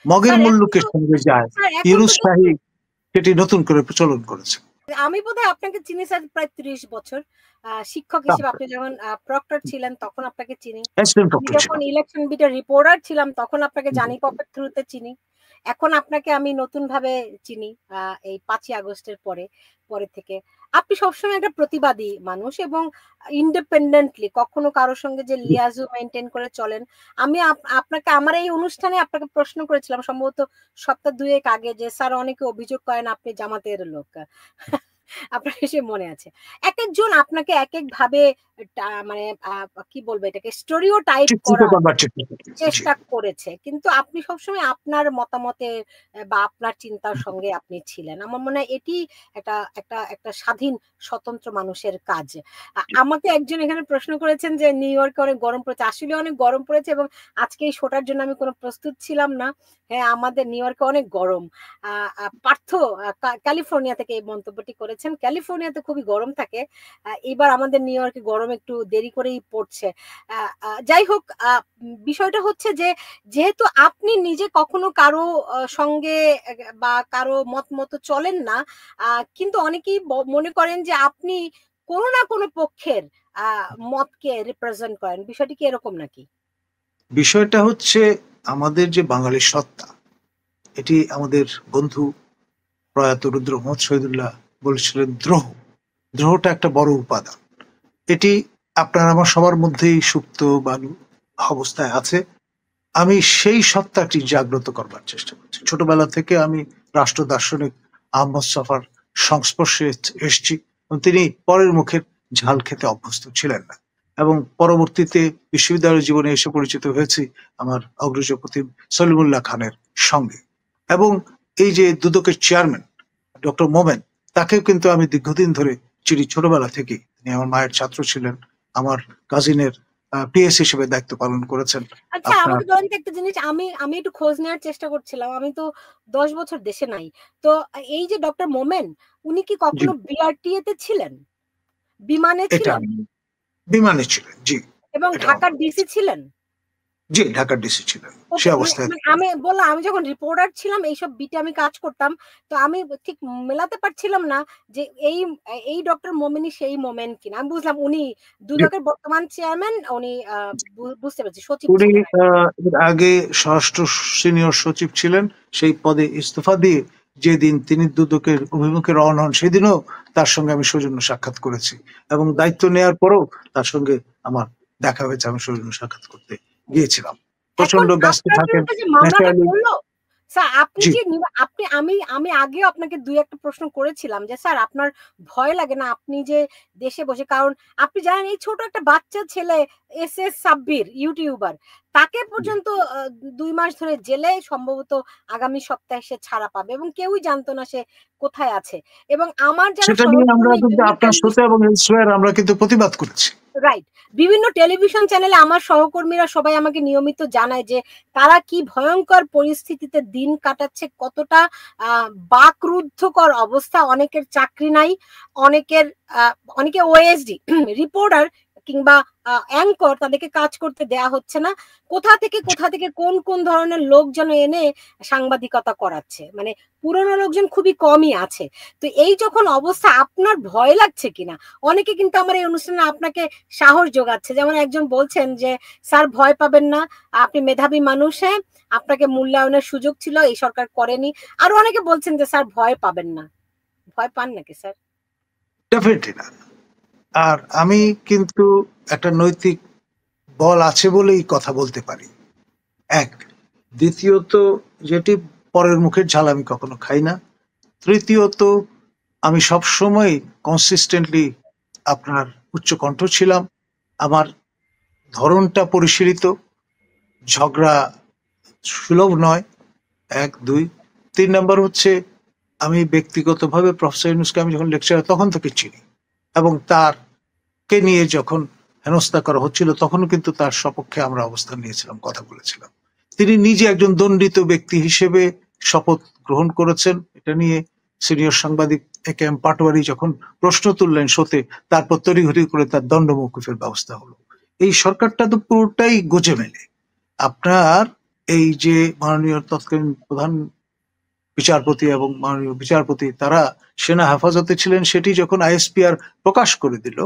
মগের স্যার এখন মুল্লুকের তো সঙ্গে যায়। স্যার এখন তো ইউনুস শাহী সেটি নতুন করে প্রচলন করেছে। আমি বোধহয় আপনাকে চিনি স্যার প্রায় ৩০ বছর। শিক্ষক হিসেবে আপনি যখন প্রক্টর ছিলেন তখন আপনাকে চিনি। অ্যাসিস্ট্যান্ট আমি প্রক্টর যখন ছিলাম। ইলেকশন বিটের রিপোর্টার ছিলাম তখন আপনাকে জানি পপের থ্রুতে চিনি। এখন আপনাকে আমি নতুনভাবে চিনি এই ৫ই আগস্টের পরে থেকে। আপনি সবসময় একটা প্রতিবাদী মানুষ এবং ইন্ডিপেন্ডেন্টলি কখনো কারো সঙ্গে যে লিয়াজু মেইনটেইন করে চলেন। আমি আপনাকে আমার এই অনুষ্ঠানে আপনাকে প্রশ্ন করেছিলাম সম্ভবত সপ্তাহ ২ এক আগে যে স্যার অনেকে অভিযোগ করেন আপনি জামাতের লোক। আপনার নিশ্চয়ই মনে আছে। একেকজন আপনাকে একেকভাবে মানে কি বলবো এটাকে স্টেরিওটাইপ চিত্রিত করার করবার চেষ্টা করতেছে। জি। চেষ্টা করেছে। কিন্তু আপনি সবসময় আপনার মতামতের বা আপনার চিন্তার সঙ্গে আপনি ছিলেন। আমার মনে হয় এটি একটা একটা একটা স্বাধীন স্বতন্ত্র মানুষের কাজ। আমাকে একজন এখানে প্রশ্ন করেছেন যে নিউ ইয়র্কে অনেক গরম পড়েছে। আসলে অনেক গরম পড়েছে এবং আজকে এই শোটার জন্য আমি কোনো প্রস্তুত ছিলাম না। হ্যাঁ, আমাদের নিউ ইয়র্কে অনেক গরম। আ আ পার্থ ক্যালিফোর্নিয়া থেকে এই মন্তব্যটি করেছেন। ক্যালিফোর্নিয়াতে খুবই গরম থাকে। এবার আমাদের নিউ ইয়র্কে গরম একটু দেরি করেই পড়ছে। আ আ যাই হোক বিষয়টা হচ্ছে যে যেহেতু আপনি নিজে কখনো কারো সঙ্গে বা কারো মত মতো চলেন না, কিন্তু অনেকেই মনে করেন যে আপনি কোনো না কোনো পক্ষের আ মতকে রিপ্রেজেন্ট করেন। বিষয়টি কি এরকম নাকি? বিষয়টা হচ্ছে আমাদের যে বাঙালি সত্তা, এটি আমাদের বন্ধু প্রয়াত রুদ্র মোহাম্মদ শহীদুল্লাহ বলেছিলেন দ্রোহ। দ্রোহটা একটা বড় উপাদান। এটি আপনার আমার সবার মধ্যেই সুপ্ত বা অবস্থায় আছে। আমি সেই সত্তাটি জাগ্রত করবার চেষ্টা করছি। ছোটবেলা থেকে আমি রাষ্ট্র দার্শনিক আহমদ ছফার সংস্পর্শে এসেছি এবং তিনি পরের মুখের ঝাল খেতে অভ্যস্ত ছিলেন না। এবং পরবর্তীতে বিশ্ববিদ্যালয় জীবনে এসে পরিচিত হয়েছি আমার অগ্রজ প্রতিম সলিমুল্লাহ খানের সঙ্গে। এবং এই যে দুদকের চেয়ারম্যান ডক্টর মোমেন, তাকেও কিন্তু আমি দীর্ঘদিন ধরে চিনি ছোটবেলা থেকেই। তিনি আমার মায়ের ছাত্র ছিলেন, আমার কাজিনের পিএস হিসেবে দায়িত্ব পালন করেছেন। আচ্ছা, আপনার আমাকে বলেন তো একটা জিনিস, আমি আমি একটু খোঁজ নেওয়ার চেষ্টা করছিলাম। আমি তো ১০ বছর দেশে নাই। তো এই যে ডক্টর মোমেন, উনি কি জি, কখনো বিআরটিএ তে ছিলেন? বিমানে এটা ছিলেন? বিমানে ছিলেন। জি, এবং এটা ঢাকার ডিসি ছিলেন? জি, ঢাকার ডিসি ছিলেন সে ওকে, মানে অবস্থায়। মানে আমি বললাম আমি যখন রিপোর্টার ছিলাম এইসব বিটে আমি কাজ করতাম। তো আমি ঠিক মেলাতে পারছিলাম না যে এই এই ডক্টর মোমেনই সেই মোমেন কিনা। আমি বুঝলাম উনি জি, দুদকের বর্তমান চেয়ারম্যান, উনি বুঝতে পেরেছি সচিব উনি ছিলেন। এর আগে স্বরাষ্ট্র সিনিয়র সচিব ছিলেন। সেই পদে ইস্তফা দিয়ে যেদিন তিনি দুদকের অভিমুখে রওনা হন, সেদিনও তার সঙ্গে আমি সৌজন্য সাক্ষাৎ করেছি এবং বুঝতে দায়িত্ব নেওয়ার পরেও তার সঙ্গে আমার দেখা হয়েছে। আমি সৌজন্য সাক্ষাৎ করতে গিয়েছিলাম। এখন প্রচন্ড ব্যস্ত আপনার থাকেন বিরুদ্ধে যে মামলাটা ন্যাচারালি। করল, স্যার আপনি জি, যে আপনি আমি আগেও আপনাকে ২-১ টা প্রশ্ন করেছিলাম যে স্যার আপনার ভয় লাগে না আপনি যে দেশে বসে, কারণ আপনি জানেন এই ছোট একটা বাচ্চা ছেলে এসএস সাব্বির ইউটিউবার, তাকে পর্যন্ত ২ মাস ধরে জেলে, সম্ভবত আগামী সপ্তাহে সে ছাড়া পাবে এবং কেউই জানতো না সে কোথায় আছে। এবং আমার যারা সেটা নিয়ে আমরা সহকর্মী কিন্তু বিভিন্ন আপনার শোতে এবং এলসওয়্যার আমরা কিন্তু প্রতিবাদ করেছি। রাইট। বিভিন্ন টেলিভিশন চ্যানেলে আমার সহকর্মীরা সবাই আমাকে নিয়মিত জানায় যে তারা কি ভয়ঙ্কর পরিস্থিতিতে দিন কাটাচ্ছে, কতটা বাকরুদ্ধকর অবস্থা। অনেকের চাকরি নাই, অনেকের অনেকে ওএসডি রিপোর্টার কিংবা অ্যাঙ্কর, তাদেরকে কাজ করতে দেয়া হচ্ছে না। কোথা থেকে কোন ধরনের লোক যেন এনে সাংবাদিকতা করাচ্ছে। মানে পুরনো লোকজন খুবই কমই আছে। তো এই যখন অবস্থা, আপনার ভয় লাগছে কিনা? অনেকে কিন্তু আমার এই অনুষ্ঠানে আপনাকে সাহস যোগাচ্ছে। যেমন একজন বলছেন যে, "স্যার ভয় পাবেন না। আপনি মেধাবী মানুষ, হ্যাঁ? আপনাকে মূল্যায়নের সুযোগ ছিল, এই সরকার করেনি।" আরো অনেকে বলছেন যে, "স্যার ভয় পাবেন না।" ভয় পান নাকি স্যার? ডেফিনেটলি না। আর আমি কিন্তু একটা নৈতিক বল আছে বলেই কথা বলতে পারি। এক, দ্বিতীয়ত যেটি পরের মুখের ঝাল আমি কখনো খাই না। তৃতীয়ত আমি সবসময় কনসিস্টেন্টলি আপনার উচ্চকণ্ঠ ছিলাম। আমার ধরনটা পরিশীলিত, ঝগড়া সুলভ নয়। ১, ২। ৩ নাম্বার হচ্ছে আমি ব্যক্তিগতভাবে প্রফেসর ইউনূসকে আমি যখন লেকচারার তখন থেকে চিনি এবং তারকে নিয়ে যখন হেনস্থা করা হচ্ছিল তখনও কিন্তু তার সপক্ষে আমরা অবস্থান নিয়েছিলাম, কথা বলেছিলাম। তিনি নিজে একজন দণ্ডিত ব্যক্তি হিসেবে শপথ গ্রহণ করেছেন। এটা নিয়ে সিনিয়র সাংবাদিক একে এম পাটোয়ারি যখন প্রশ্ন তুললেন শোতে, তারপর তড়িঘড়ি করে তার দণ্ড মওকুফের ব্যবস্থা হলো। এই সরকারটা তো পুরোটাই গোজেমেলে। আপনার এই যে মাননীয় তৎকালীন প্রধান বিচারপতি এবং মাননীয় বিচারপতি তারা সেনা হেফাজতে ছিলেন, সেটি যখন আইএসপিআর প্রকাশ করে দিল,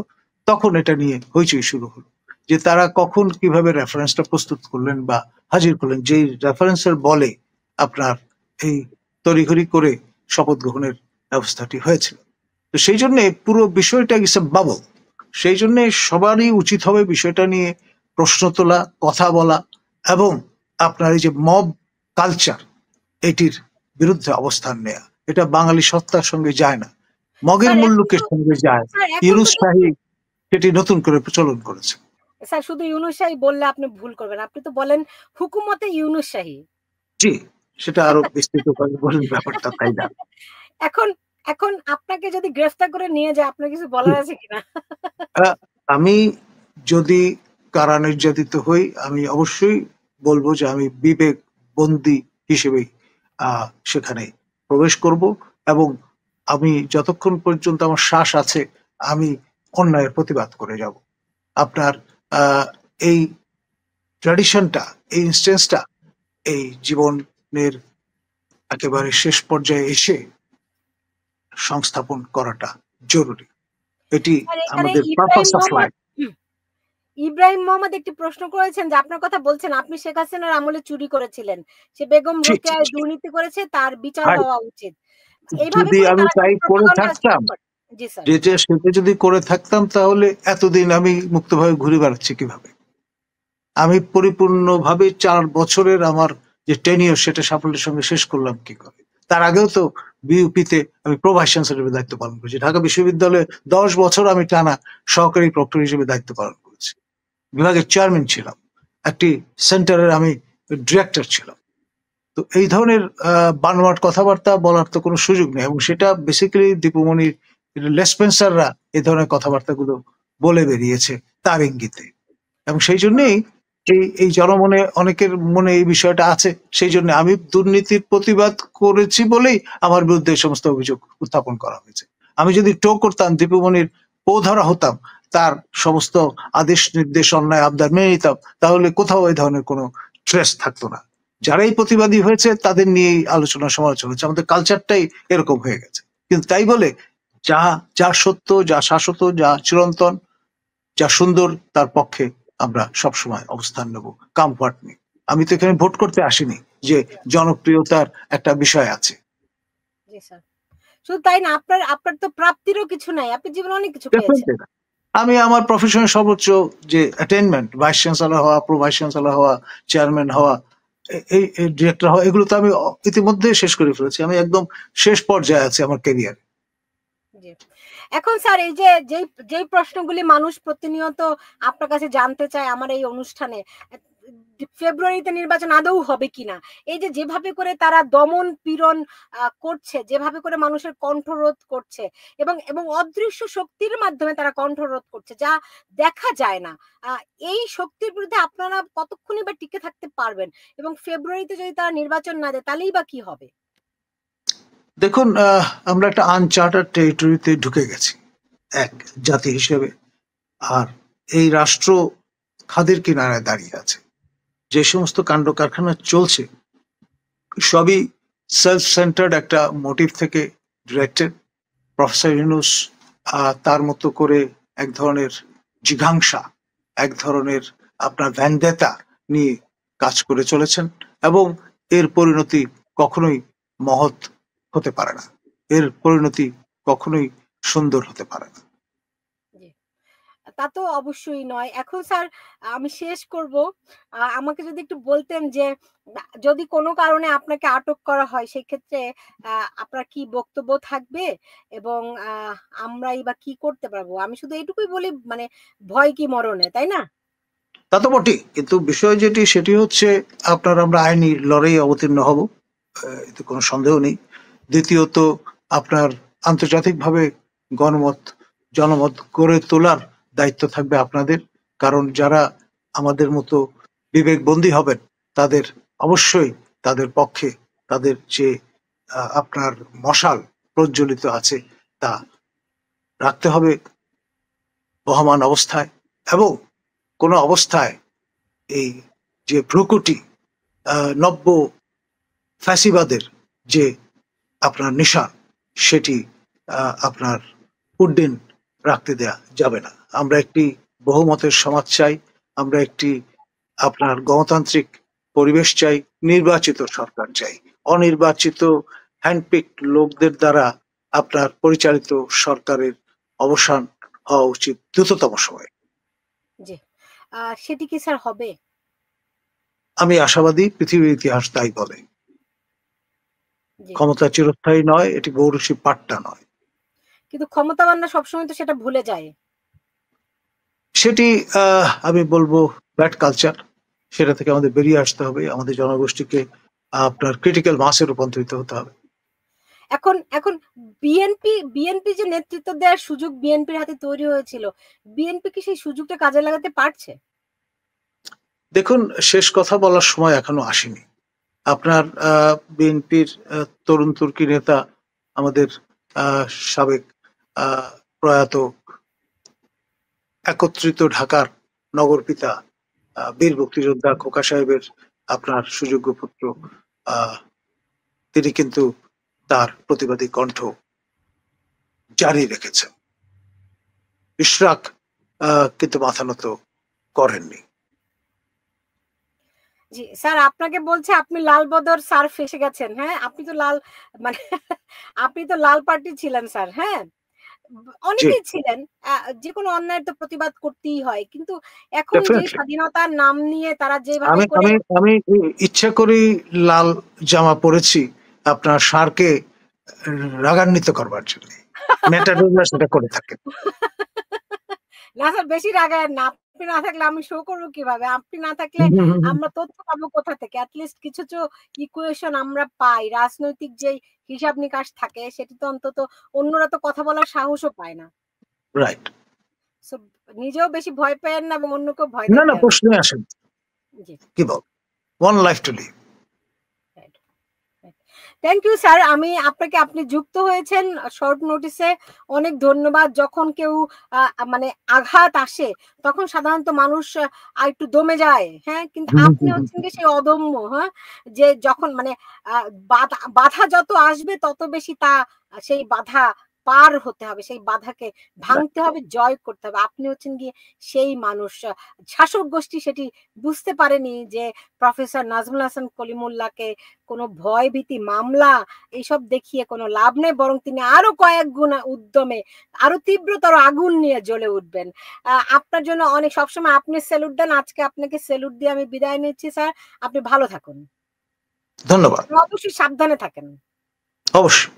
তখন এটা নিয়ে হইচই শুরু হলো যে তারা কখন কিভাবে রেফারেন্সটা প্রস্তুত করলেন বা হাজির করলেন, যেই রেফারেন্সের বলে আপনার এই তড়িঘড়ি করে শপথ গ্রহণের ব্যবস্থাটি হয়েছিল। তো সেই জন্য পুরো বিষয়টা ইস বাবল। সেই জন্য সবারই উচিত হবে বিষয়টা নিয়ে প্রশ্ন তোলা, কথা বলা এবং আপনার এই যে মব কালচার, এটির বিরুদ্ধে অবস্থান নেয়া। এটা বাঙালি সত্তার সঙ্গে যায় না, মগের স্যার এখন মুল্লুকের তো সঙ্গে যায়। স্যার এখন তো ইউনুস শাহী সেটি নতুন করে প্রচলন করেছে। স্যার শুধু ইউনুস শাহী বললে আপনি ভুল করবেন, আপনি তো বলেন হুকুমতে ইউনুস শাহী। জি, সেটা আরো বিস্তৃত করে বলুন ব্যাপারটা, তাই না? এখন এখন আপনাকে যদি গ্রেফতার করে নিয়ে যায়, আপনার কিছু বলার আছে কিনা? আমি যদি কারা নির্যাতিত হই, আমি অবশ্যই বলবো যে আমি বিবেক বন্দী হিসেবেই সেখানে প্রবেশ করব এবং আমি যতক্ষণ পর্যন্ত আমার শ্বাস আছে আমি অন্যায়ের প্রতিবাদ করে যাব। আপনার এই ট্র্যাডিশনটা, এই ইনস্টেন্সটা এই জীবনের একেবারে শেষ পর্যায়ে এসে সংস্থাপন করাটা জরুরি। এটি স্যার এখানে আমাদের Ibrahim purpose of Mohammad life. Ibrahim Mohammad একটি প্রশ্ন করেছেন যে আপনার কথা বলছেন আপনি শেখ হাসিনার আমলে চুরি করেছিলেন, সে বেগম জি, জি, রোকেয়ায় জি। দুর্নীতি করেছে, তার বিচার ভাই, হওয়া উচিত। এইভাবে যদি করে আমি তারা তাই কিন্তু করে প্রপাগান্ডা থাকতাম, শুরু করে। জি স্যার। যেটা সেটা যদি করে থাকতাম তাহলে এতদিন আমি মুক্তভাবে ঘুরে বেড়াচ্ছি কিভাবে? আমি পরিপূর্ণভাবে 4 বছরের আমার যে টেনিয়র সেটা সাফল্যের সঙ্গে শেষ করলাম কি করে? তার আগেও তো বিউপিতে আমি প্রো ভাইস চ্যান্সেলরের দায়িত্ব পালন করেছি। ঢাকা বিশ্ববিদ্যালয়ে 10 বছর আমি টানা সহকারী প্রক্টর হিসেবে দায়িত্ব পালন করেছি। বিভাগের চেয়ারম্যান ছিলাম। একটি সেন্টারের আমি ডিরেক্টর ছিলাম। তো এই ধরনের বানোয়াট কথাবার্তা বলার তো কোনো সুযোগ নেই, এবং সেটা বেসিক্যালি দীপুমণির লেসপেন্সাররা এই ধরনের কথাবার্তাগুলো বলে বেরিয়েছে তার ইঙ্গিতে। এবং সেই জন্যেই এই জনমনে অনেকের মনে এই বিষয়টা আছে। সেই জন্য আমি দুর্নীতির প্রতিবাদ করেছি বলেই আমার বিরুদ্ধে এই সমস্ত অভিযোগ উত্থাপন করা হয়েছে। আমি যদি টো করতাম, দীপুমণির পো ধরা হতাম, তার সমস্ত আদেশ নির্দেশ অন্যায় আবদার মেনে নিতাম, তাহলে কোথাও এই ধরনের কোনো ট্রেস থাকতো না। যারাই প্রতিবাদী হয়েছে তাদের নিয়েই আলোচনা সমালোচনা হচ্ছে। আমাদের কালচারটাই এরকম হয়ে গেছে। কিন্তু তাই বলে যা যা সত্য, যা শাশ্বত, যা চিরন্তন, যা সুন্দর, তার পক্ষে আমরা সবসময় অবস্থান নেব, কামফার্ট নিয়ে। আমি তো এখানে ভোট করতে আসিনি যে জনপ্রিয়তার একটা বিষয় আছে। জি স্যার। শুধু তাই না, আপনার আপনার তো প্রাপ্তিরও কিছু নাই, আপনি জীবনে অনেক কিছু পেয়েছেন। Definitely না। আমি আমার প্রফেশনের সর্বোচ্চ যে অ্যাটেনমেন্ট, ভাইস চ্যান্সেলর হওয়া, প্রো ভাইস চ্যান্সেলর হওয়া, চেয়ারম্যান হওয়া, এই ডিরেক্টর হওয়া, এগুলো তো আমি ইতিমধ্যে শেষ করে ফেলেছি। আমি একদম শেষ পর্যায়ে আছি আমার ক্যারিয়ার। জি। এখন স্যার এই যে যেই প্রশ্নগুলি মানুষ প্রতিনিয়ত আপনার কাছে জানতে চায় আমার এই অনুষ্ঠানে, ফেব্রুয়ারিতে নির্বাচন আদৌ হবে কিনা? এই যে যেভাবে করে তারা দমন পীড়ন করছে, যেভাবে করে মানুষের কণ্ঠরোধ করছে এবং অদৃশ্য শক্তির মাধ্যমে তারা কণ্ঠরোধ করছে, যা দেখা যায় না। আ এই শক্তির বিরুদ্ধে আপনারা কতক্ষণই বা টিকে থাকতে পারবেন? এবং ফেব্রুয়ারিতে যদি তারা নির্বাচন না দেয় তাহলেই বা কি হবে? দেখুন, আমরা একটা আনচার্টার্ড টেরিটরিতে ঢুকে গেছি এক জাতি হিসেবে। আর এই রাষ্ট্র খাদের কিনারায় দাঁড়িয়ে আছে। যে সমস্ত কাণ্ড কারখানা চলছে সবই সেলফ সেন্টার্ড একটা মোটিভ থেকে ডিরেক্টেড। প্রফেসর ইউনূস তার মতো করে এক ধরনের জিঘাংসা, এক ধরনের আপনার ভ্যান্ডেটা নিয়ে কাজ করে চলেছেন, এবং এর পরিণতি কখনোই মহৎ হতে পারে না। এর পরিণতি কখনোই সুন্দর হতে পারে না। জি। তা তো অবশ্যই নয়। এখন স্যার আমি শেষ করব। আমাকে যদি একটু বলতেন যে যদি কোনো কারণে আপনাকে আটক করা হয় সেক্ষেত্রে আ আপনার কি বক্তব্য থাকবে? এবং আ আমরাই বা কি করতে পারবো? আমি শুধু এইটুকুই বলি, মানে ভয় কি মরণে, তাই না? তা তো বটেই, কিন্তু বিষয় যেটি সেটি হচ্ছে আমরা আইনি লড়াই অবতীর্ণ হব, এতে কোনো সন্দেহ নেই। দ্বিতীয়ত, আপনার আন্তর্জাতিকভাবে গণমত, জনমত গড়ে তোলার দায়িত্ব থাকবে আপনাদের। কারণ যারা আমাদের মতো বিবেকবন্দী হবেন তাদের অবশ্যই তাদের পক্ষে তাদের যে আপনার মশাল প্রজ্বলিত আছে তা রাখতে হবে বহমান অবস্থায়, এবং কোনো অবস্থায় এই যে ভ্রুকুটি নব্য ফ্যাসিবাদের যে আপনার নিশান, সেটি আপনার উড্ডীন রাখতে দেয়া যাবে না। আমরা একটি বহুমতের সমাজ চাই, আমরা একটি আপনার গণতান্ত্রিক পরিবেশ চাই, নির্বাচিত সরকার চাই। অনির্বাচিত হ্যান্ডপিক লোকদের দ্বারা আপনার পরিচালিত সরকারের অবসান হওয়া উচিত দ্রুততম সময়ে। জি, সেটি কি স্যার হবে? আমি আশাবাদী, পৃথিবীর ইতিহাস তাই বলে। জি, ক্ষমতা চিরস্থায়ী নয়, এটি গৌরসী পাট্টা নয়। কিন্তু ক্ষমতাবানরা সবসময় তো সেটা ভুলে যায়। সেটি আমি বলবো ব্যাড কালচার। সেটা থেকে আমাদের বেরিয়ে আসতে হবে, আমাদের জনগোষ্ঠীকে আপনার ক্রিটিক্যাল মাসে রূপান্তরিত হতে হবে। এখন এখন বিএনপি যে নেতৃত্ব দেওয়ার সুযোগ বিএনপির হাতে তৈরি হয়েছিল, বিএনপি কি সেই সুযোগটা কাজে লাগাতে পারছে? দেখুন, শেষ কথা বলার সময় এখনো আসেনি। আপনার বিএনপির তরুণ তুর্কি নেতা, আমাদের সাবেক প্রয়াত একত্রিত ঢাকার নগরপিতা বীর মুক্তিযোদ্ধা খোকা সাহেবের আপনার সুযোগ্য পুত্র, তিনি কিন্তু তার প্রতিবাদী কণ্ঠ জারি রেখেছেন। ইশরাক কিন্তু মাথা নত করেননি। জি স্যার, আপনাকে বলছে আপনি লাল বদর স্যার ফেসে গেছেন। হ্যাঁ, আপনি তো লাল মানে আপনি তো লাল পার্টি ছিলেন স্যার। হ্যাঁ, জি, অনেকেই ছিলেন। যে কোনো অন্যায়ের তো প্রতিবাদ করতেই হয়, কিন্তু এখন যে ডেফিনেটলি। স্বাধীনতার নাম নিয়ে তারা যেভাবে আমি করে আমি আমি ইচ্ছা করেই লাল জামা পরেছি আপনার ষাঁড়কে রাগান্বিত করবার জন্য। নেতারা সেটা করে থাকেন। না স্যার, বেশি রাগায়েন না। আপনি না থাকলে আমি শো করবো কিভাবে? আপনি না থাকলে আমরা তথ্য পাবো কোথা থেকে? এটলিস্ট কিছু তো ইকুয়েশন আমরা পাই। রাজনৈতিক যেই হিসাব নিকাশ থাকে সেটি তো অন্তত অন্যরা তো কথা বলার সাহসও পায় না। রাইট। সো নিজেও বেশি ভয় পেয়েন না এবং অন্যকেও ভয় না, না, দেখায়েন না। প্রশ্নই আসেন। জি, কি বল, one life to live. Right. Thank you sir. আপনাকে আপনি যুক্ত হয়েছেন শর্ট নোটিসে। অনেক ধন্যবাদ। যখন কেউ মানে আঘাত আসে তখন সাধারণত মানুষ একটু দমে যায়। হ্যাঁ? কিন্তু আপনি হচ্ছেন গিয়ে সেই অদম্য, হ্যাঁ? যে যখন মানে বাধা যত আসবে তত বেশি সেই বাধা পার হতে হবে। সেই বাধাকে ভাঙতে হবে, জয় করতে হবে। আপনি হচ্ছেন গিয়ে সেই মানুষ। শাসক গোষ্ঠী সেটি বুঝতে পারেনি যে প্রফেসর নাজমুল হাসান কলিমুল্লাহকে কোনো ভয়ভীতি মামলা এইসব দেখিয়ে কোনো লাভ নেই, বরং তিনি আরো কয়েক গুণ উদ্যমে আরো তীব্রতর আগুন নিয়ে জ্বলে উঠবেন। আপনার জন্য অনেক, সবসময় আপনি স্যালুট দেন, আজকে আপনাকে স্যালুট দিয়ে আমি বিদায় নিচ্ছি স্যার। আপনি ভালো থাকুন, ধন্যবাদ। অবশ্যই সাবধানে থাকেন। অবশ্যই।